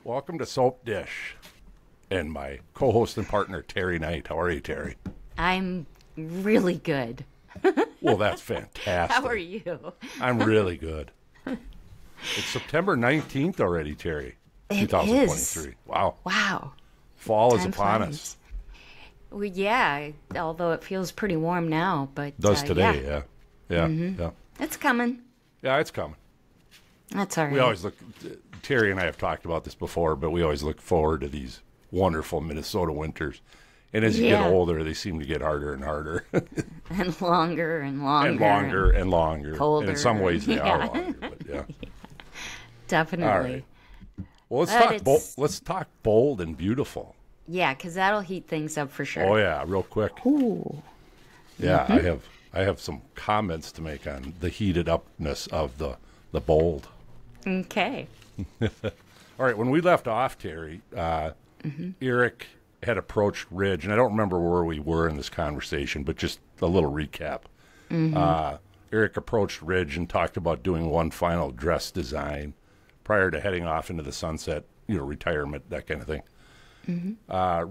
Welcome to Soapdish and my co-host and partner, Teri Knight. How are you, Teri? I'm really good. Well, that's fantastic. How are you? I'm really good. It's September 19th already, Teri. It 2023. is. Wow. Wow. Fall is Time upon flies. us. Well, yeah, although it feels pretty warm now, but It does today, yeah. Yeah. It's coming. Yeah, it's coming. That's all right. We always look, Teri and I have talked about this before, but we always look forward to these wonderful Minnesota winters. And as you get older, they seem to get harder and harder. And longer and longer. And longer and longer. Colder. And in some ways they are longer, but yeah. Definitely. All right. Well, let's talk bold and beautiful. Yeah, because that'll heat things up for sure. Oh yeah, real quick. Ooh. Yeah, I have some comments to make on the heated upness of the bold. Okay. All right, when we left off, Teri, Eric had approached Ridge, and I don't remember where we were in this conversation, but just a little recap. Eric approached Ridge and talked about doing one final dress design prior to heading off into the sunset, retirement, that kind of thing.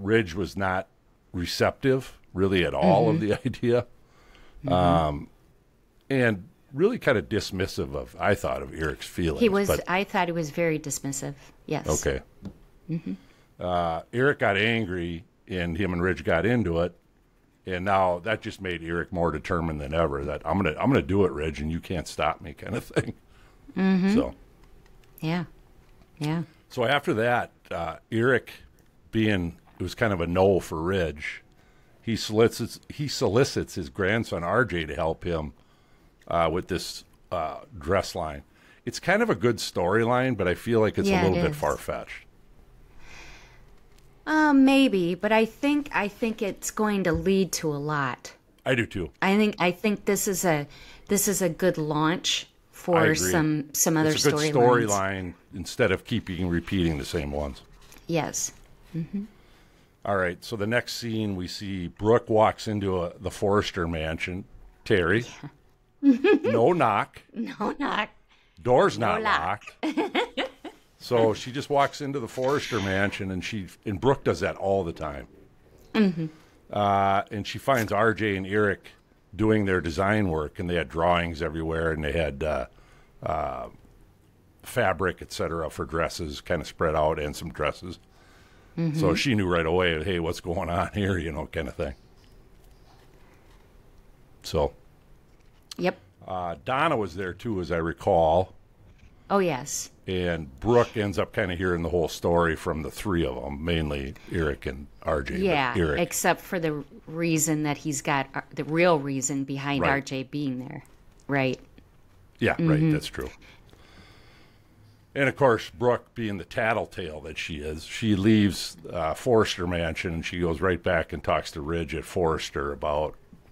Ridge was not receptive, really, at all of the idea, and really kind of dismissive of Eric's feelings. He was. I thought he was very dismissive. Yes. Okay. Eric got angry, and him and Ridge got into it, and now that just made Eric more determined than ever. That I'm gonna do it, Ridge, and you can't stop me, kind of thing. So. Yeah. So after that, Eric, it was kind of a no for Ridge, he solicits his grandson RJ to help him with this dress line. It's kind of a good storyline, but I feel like it's a little bit far-fetched. Maybe, but I think it's going to lead to a lot. I do too. I think this is a good launch for some other storylines. It's a good storyline instead of repeating the same ones. Yes. All right. So the next scene, we see Brooke walks into the Forrester mansion. Teri. Yeah. No knock. No knock. Door's not locked. So she just walks into the Forrester mansion, and Brooke does that all the time. And she finds RJ and Eric doing their design work, and they had drawings everywhere, and they had fabric, etc., for dresses kind of spread out, and some dresses. So she knew right away, hey, what's going on here, kind of thing. So. Yep. Donah was there too, as I recall. Oh, yes. And Brooke ends up kind of hearing the whole story from the three of them, mainly Eric and RJ. Yeah, Eric. except for the reason that he's got, the real reason behind RJ being there. Right. Yeah, right, that's true. And, of course, Brooke, being the tattletale that she is, she leaves Forrester Mansion, and she goes right back and talks to Ridge at Forrester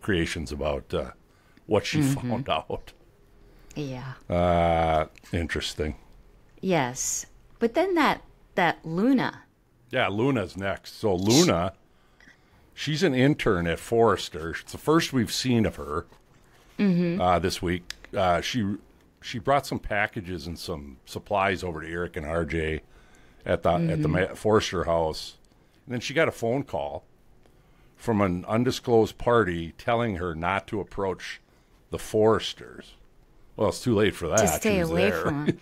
Creations about what she found out. Yeah. Interesting. Yes. But then that Luna. Yeah, Luna's next. So Luna, she's an intern at Forrester. It's the first we've seen of her this week. She brought some packages and some supplies over to Eric and RJ at the Forrester house. And then she got a phone call from an undisclosed party telling her not to approach the Forresters. Well, it's too late for that. To stay away from them.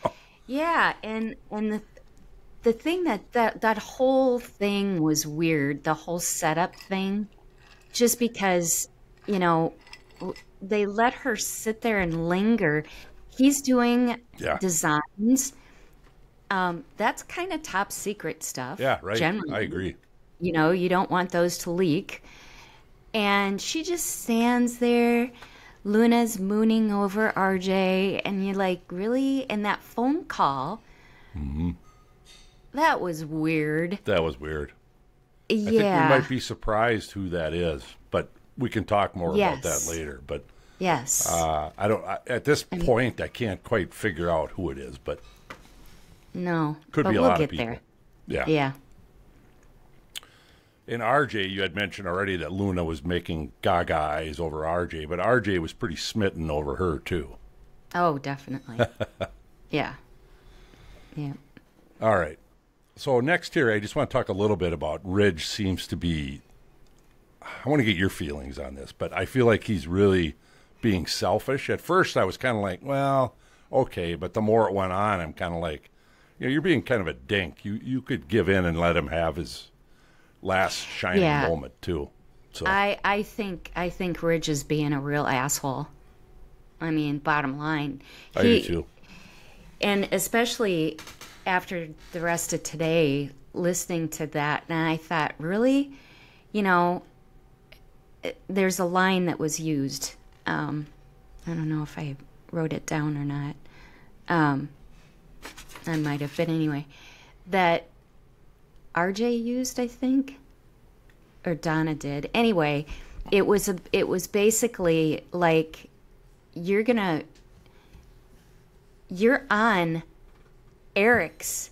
Yeah, and the thing that whole thing was weird, the whole setup thing, just because, they let her sit there and linger. He's doing designs. That's kind of top secret stuff. Yeah, right. Generally. I agree. You don't want those to leak. And she just stands there. Luna's mooning over RJ, and you're like, really? And that phone call, that was weird. That was weird. Yeah. I think we might be surprised who that is, but we can talk more about that later. But yes, at this point, I can't quite figure out who it is, but no, could be a lot of people. There. Yeah. In RJ, you had mentioned already that Luna was making gaga eyes over RJ, but RJ was pretty smitten over her, too. Oh, definitely. Yeah. All right. So next here, I just want to talk a little bit about Ridge. Seems to be, I want to get your feelings on this, but I feel like he's really being selfish. At first, I was kind of like, well, okay, but the more it went on, I'm kind of like, you're being kind of a dink. You could give in and let him have his last shining moment too. So I think Ridge is being a real asshole. I mean, bottom line, I do too. And especially after the rest of today, listening to that, and I thought, really, there's a line that was used. I don't know if I wrote it down or not. I might have, but anyway, that RJ used, I think, or Donah did. Anyway, it was basically like, you're on Eric's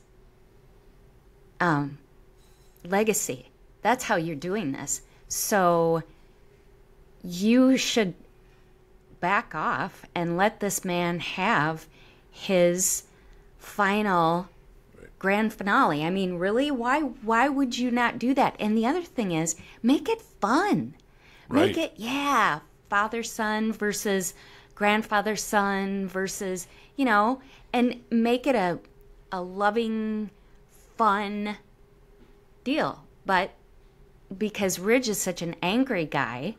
legacy. That's how you're doing this. So you should back off and let this man have his final grand finale. I mean, really, why would you not do that? And the other thing is, make it fun. Right. Make it, father son versus grandfather son versus, and make it a loving, fun deal. But because Ridge is such an angry guy,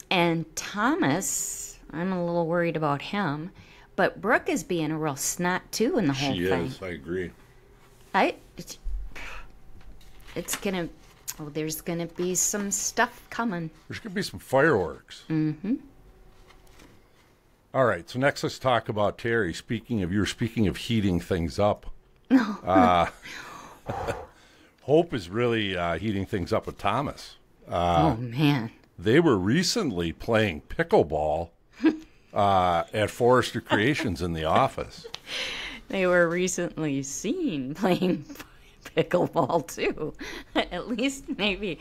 and Thomas, I'm a little worried about him, but Brooke is being a real snot too in the whole thing. She is, I agree. There's gonna be some stuff coming. There's gonna be some fireworks. Mm-hmm. All right, so next let's talk about Teri. Speaking of heating things up. Hope is really heating things up with Thomas. Oh man. They were recently playing pickleball at Forrester Creations in the office. They were recently seen playing pickleball too. At least maybe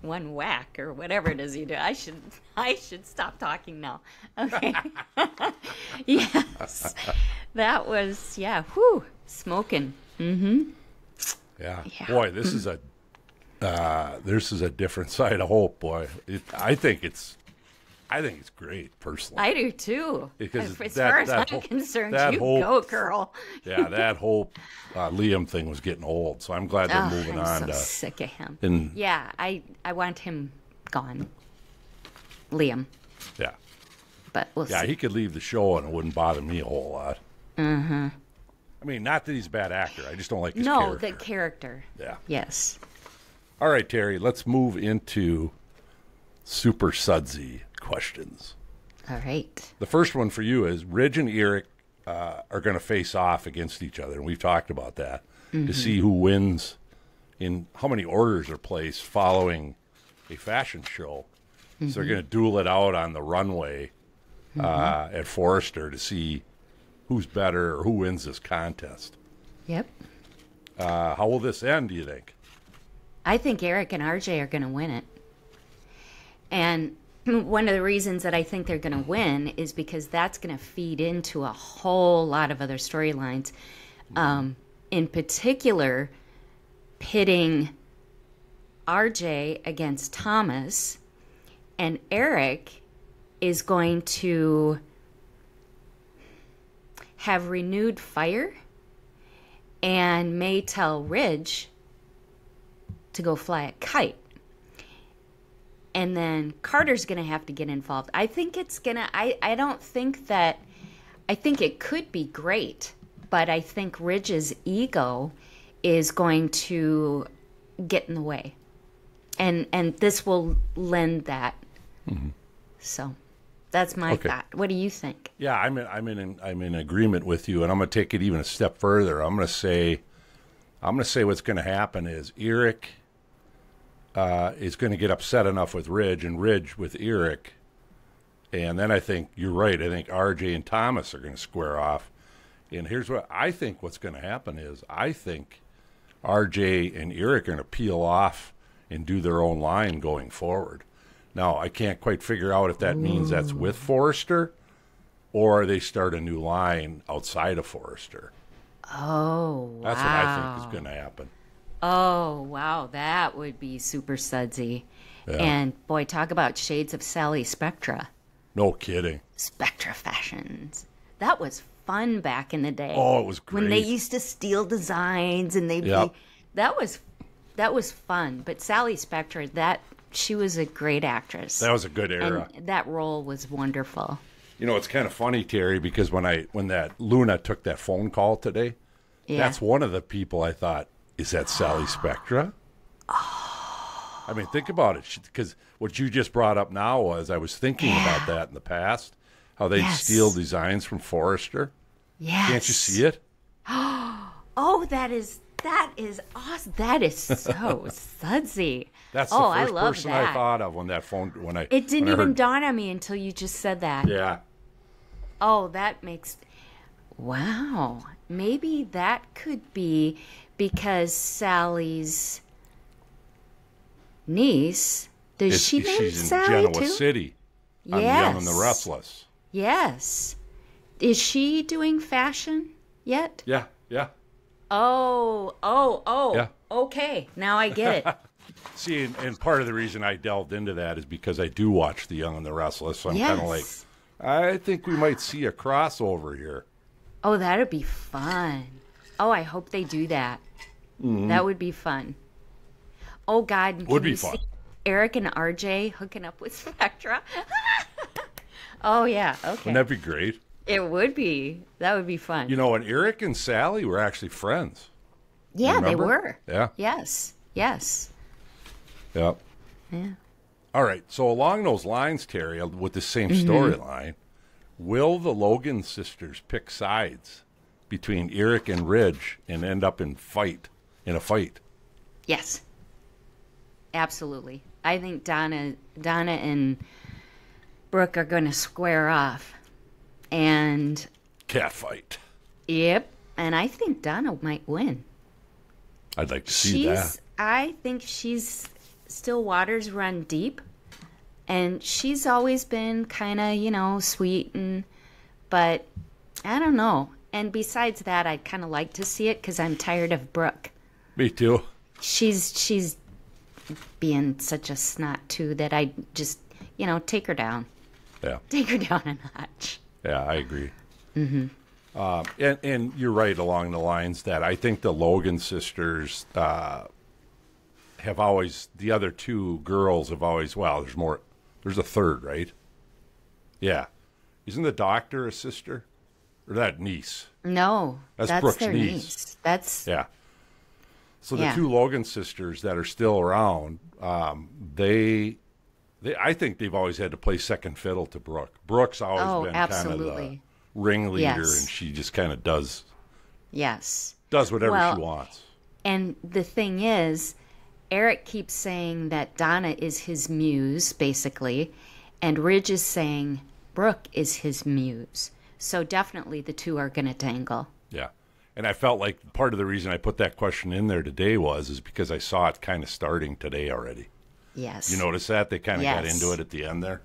one whack or whatever it is you do. I should stop talking now. Okay. Yes. That was smoking. Mm-hmm. Yeah. Boy, this is a different side of Hope, boy. I think it's great, personally. I do too. Because as far as I'm concerned, you go, girl. Yeah, that Hope Liam thing was getting old, so I'm glad they're moving on. I'm so sick of him. And, I want him gone. Liam. Yeah. But we'll see. Yeah, he could leave the show and it wouldn't bother me a whole lot. Mm-hmm. I mean, not that he's a bad actor. I just don't like his character. No, the character. Yeah. Yes. All right, Teri, let's move into Super SUDSY questions. All right. The first one for you is Ridge and Eric are going to face off against each other, and we've talked about that, to see who wins in how many orders are placed following a fashion show. So they're going to duel it out on the runway at Forrester to see who's better or who wins this contest. Yep. How will this end, do you think? I think Eric and RJ are going to win it. And one of the reasons that I think they're going to win is because that's going to feed into a whole lot of other storylines. In particular, pitting RJ against Thomas, and Eric is going to have renewed fire and may tell Ridge to go fly a kite. And then Carter's going to have to get involved. I think it's going to, I don't think that, I think it could be great, but I think Ridge's ego is going to get in the way. And this will lend that. So that's my thought. What do you think? Yeah, I'm in agreement with you, and I'm going to take it even a step further. I'm going to say what's going to happen is Eric is going to get upset enough with Ridge, and Ridge with Eric, and then I think you're right. I think RJ and Thomas are going to square off. And here's what I think: what's going to happen is I think RJ and Eric are going to peel off and do their own line going forward. Now, I can't quite figure out if that means that's with Forrester or they start a new line outside of Forrester. Oh, wow. That's what I think is going to happen. Oh, wow. That would be super sudsy. Yeah. And boy, talk about shades of Sally Spectra. No kidding. Spectra fashions. That was fun back in the day. Oh, it was great. When they used to steal designs and they'd Yep. be, that was fun. But Sally Spectra, she was a great actress. That was a good era. And that role was wonderful. You know, it's kind of funny, Teri, because when that Luna took that phone call today, that's one of the people I thought, is that Sally Spectra? I mean, think about it, because what you just brought up now was I was thinking about that in the past, how they steal designs from Forrester. Yes. Can't you see it? Oh, that is awesome. That is so sudsy. That's the first person I thought of when that phone It didn't even dawn on me until you just said that. Yeah. Oh, that makes wow. Maybe that could be because Sally's niece, she's in Genoa too? City on Young and the Restless. Yes. Is she doing fashion yet? Yeah. Oh. Yeah. Okay. Now I get it. See, and part of the reason I delved into that is because I do watch The Young and the Restless, so I'm kind of like, I think we might see a crossover here. Oh, that'd be fun. Oh, I hope they do that. Mm-hmm. That would be fun. Oh, God. Would be fun. See Eric and RJ hooking up with Spectra? Oh, yeah. Okay. Wouldn't that be great? It would be. That would be fun. You know, and Eric and Sally were actually friends. Yeah, they were. Yeah. Yes. Yep. Yeah. All right. So along those lines, Teri, with the same storyline, will the Logan sisters pick sides between Eric and Ridge and end up in a fight? Yes. Absolutely. I think Donah and Brooke are going to square off. And catfight. Yep. And I think Donah might win. I'd like to see that. I think she's still waters run deep. And she's always been kind of, sweet but I don't know. And besides that, I'd kind of like to see it because I'm tired of Brooke. Me too. She's being such a snot too that I just, take her down. Yeah. Take her down a notch. Yeah, I agree. Mm-hmm. And you're right along the lines that I think the Logan sisters have always, the other two girls have always, there's a third, right? Yeah. Isn't the doctor a sister? Or that niece? No. That's Brooke's their niece. Yeah. So the two Logan sisters that are still around, I think they've always had to play second fiddle to Brooke. Brooke's always been kind of the ringleader, and she just kind of does whatever she wants. And the thing is, Eric keeps saying that Donah is his muse, basically, and Ridge is saying Brooke is his muse. So definitely the two are going to tangle. Yeah. And I felt like part of the reason I put that question in there today is because I saw it kind of starting today already. Yes. You notice that? They kind of got into it at the end there?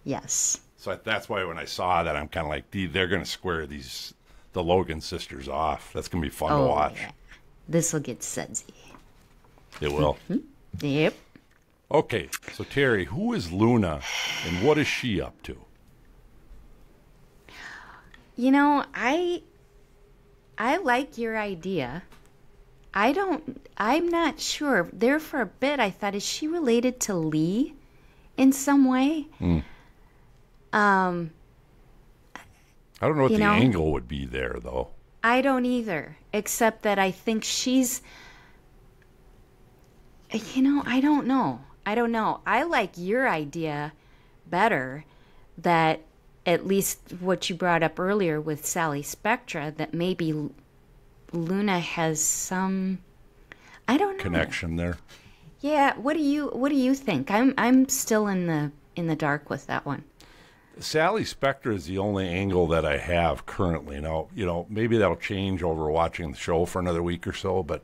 Yes. So that's why when I saw that, I'm kind of like, they're going to square the Logan sisters off. That's going to be fun to watch. Yeah. This will get sudsy. It will? Mm-hmm. Yep. Okay. So, Teri, who is Luna and what is she up to? I like your idea. I'm not sure. There for a bit, I thought, is she related to Lee in some way? I don't know what the angle would be there, though. I don't either, except that I think she's, I don't know. I like your idea better, that at least what you brought up earlier with Sally Spectra, that maybe Luna has some, I don't know, connection there. Yeah, what do you think? I'm still in the dark with that one. Sally Spectra is the only angle that I have currently. Now, maybe that'll change over watching the show for another week or so, but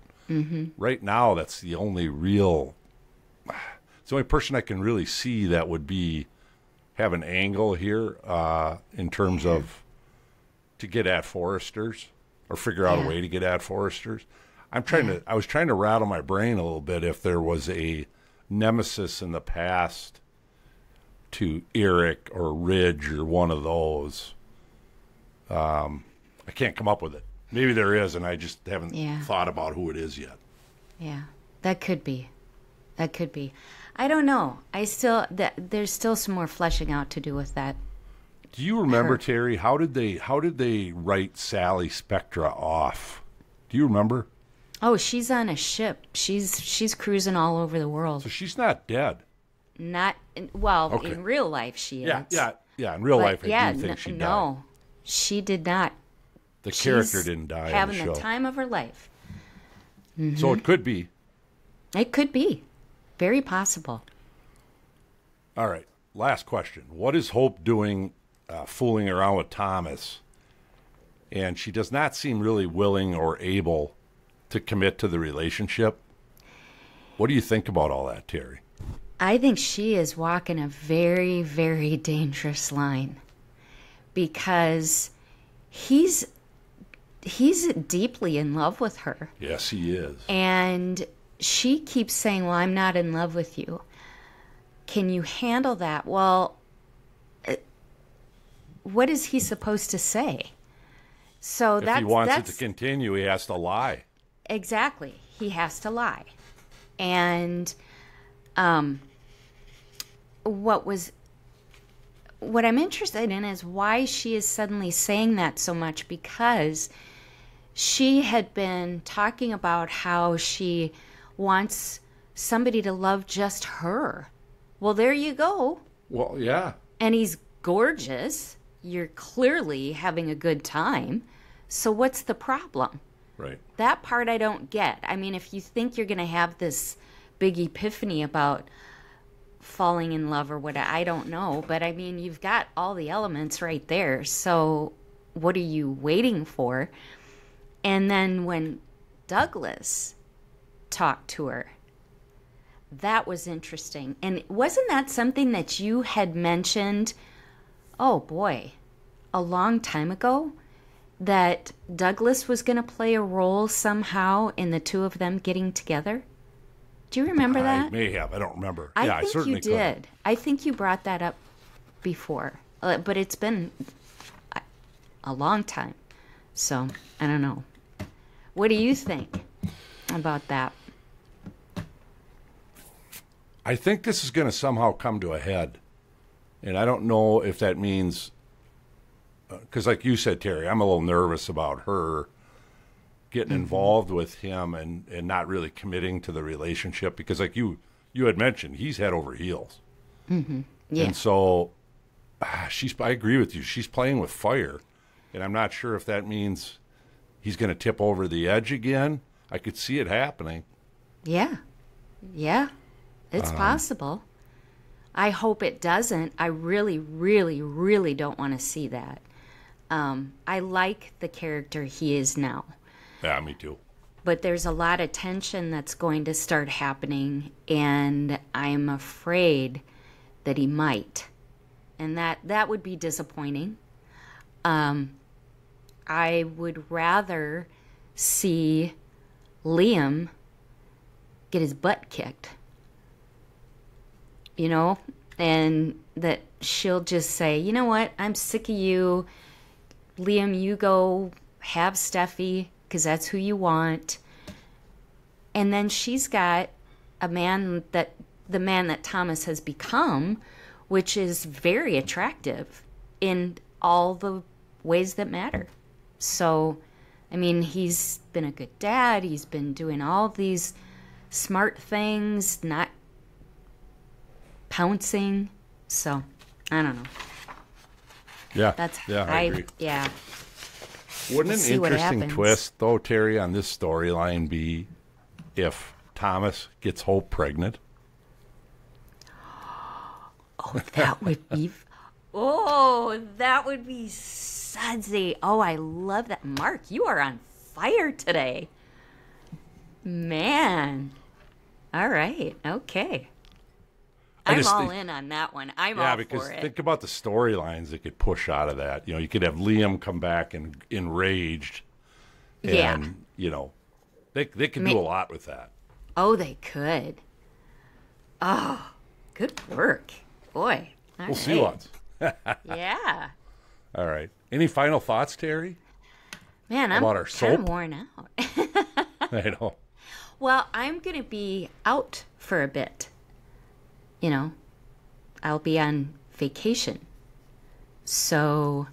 right now that's the only it's the only person I can really see that would have an angle here in terms of to get at Forresters. or figure out a way to get at Forresters. I was trying to rattle my brain a little bit if there was a nemesis in the past to Eric or Ridge or one of those. I can't come up with it. Maybe there is, and I just haven't thought about who it is yet. Yeah, that could be. That could be. I don't know. There's still some more fleshing out to do with that. Do you remember, Teri? How did they write Sally Spectra off? Do you remember? Oh, she's on a ship. She's cruising all over the world. So she's not dead. Not okay. In real life she is. Yeah. In real life, I do think she died. No, she did not. The character didn't die. Having in the the time of her life. Mm-hmm. So it could be. It could be. Very possible. All right. Last question. What is Hope doing fooling around with Thomas? And she does not seem really willing or able to commit to the relationship. What do you think about all that, Teri? I think she is walking a very, very dangerous line because he's deeply in love with her. Yes, he is. And she keeps saying, well, I'm not in love with you. Can you handle that? Well, what is he supposed to say? So if he wants it to continue, he has to lie. Exactly. He has to lie. And what I'm interested in is why she is suddenly saying that so much, because she had been talking about how she wants somebody to love just her. Well, there you go. Well, yeah. And he's gorgeous. You're clearly having a good time. So what's the problem? Right. That part I don't get. I mean, if you think you're going to have this big epiphany about falling in love or what, I don't know. But I mean, you've got all the elements right there. So what are you waiting for? And then when Douglas talked to her, that was interesting. And wasn't that something that you had mentioned, oh boy, a long time ago? That Douglas was going to play a role somehow in the two of them getting together? Do you remember that? I may have. I don't remember. I think you did. I think you brought that up before. But it's been a long time. So, I don't know. What do you think about that? I think this is going to somehow come to a head. And I don't know if that means... Because like you said, Teri, I'm a little nervous about her getting involved with him and not really committing to the relationship. Because like you had mentioned, he's head over heels. Mm-hmm. Yeah. And so I agree with you. She's playing with fire. And I'm not sure if that means he's going to tip over the edge again. I could see it happening. Yeah. Yeah. It's possible. I hope it doesn't. I really, really, really don't want to see that. I like the character he is now. Yeah, me too. But there's a lot of tension that's going to start happening, and I'm afraid that he might. And that would be disappointing. I would rather see Liam get his butt kicked. You know? And that she'll just say, you know what? I'm sick of you. Liam, you go have Steffi because that's who you want. And then she's got the man that Thomas has become, which is very attractive in all the ways that matter. So, I mean, he's been a good dad. He's been doing all these smart things, not pouncing. So, I don't know. Yeah, I agree. Yeah. Wouldn't an interesting twist, though, Teri, on this storyline be if Thomas gets Hope pregnant? Oh, that would be... that would be sudsy. Oh, I love that. Mark, you are on fire today. Man. All right. Okay. I'm all in on that one. I'm all for it. Yeah, because think about the storylines that could push out of that. You know, you could have Liam come back and enraged, And, they can do a lot with that. Oh, they could. Oh, good work. Boy. We'll see once. Yeah. All right. Any final thoughts, Teri? Man, I'm about our kind of soap? worn out. I know. Well, I'm going to be out for a bit. I'll be on vacation. So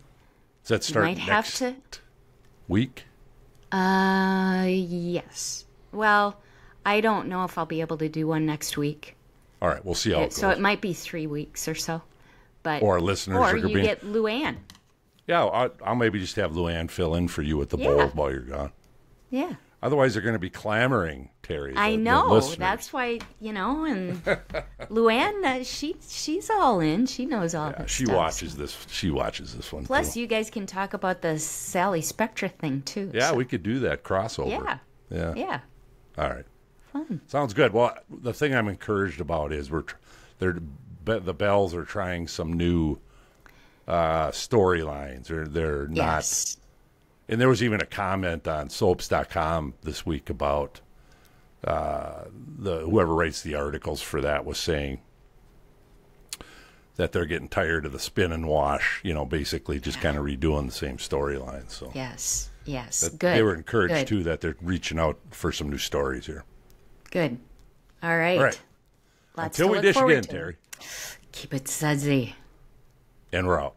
Does that start might have next week? Yes. Well, I don't know if I'll be able to do one next week. All right, we'll see how it goes. So it might be 3 weeks or so. But or listeners or are you being... get Luann. Yeah, I'll maybe just have Luann fill in for you with the bowl while you're gone. Yeah. Otherwise, they're going to be clamoring, Teri. I know. That's why, and Luann, she's all in. She knows all this she stuff. watches this. She watches this one. Plus, too. you guys can talk about the Sally Spectra thing, too. Yeah, so. we could do that crossover. Yeah. Yeah. All right. Fun. Sounds good. Well, the thing I'm encouraged about is the Bells are trying some new storylines. They're not. Yes. And there was even a comment on soaps.com this week about whoever writes the articles for that was saying that they're getting tired of the spin and wash, basically just kind of redoing the same storyline. So Yes. Good. They were encouraged, Good. too, that they're reaching out for some new stories here. Good. All right. All right. Lots Until to we look dish forward again, to. Teri. Keep it sudsy. And we're out.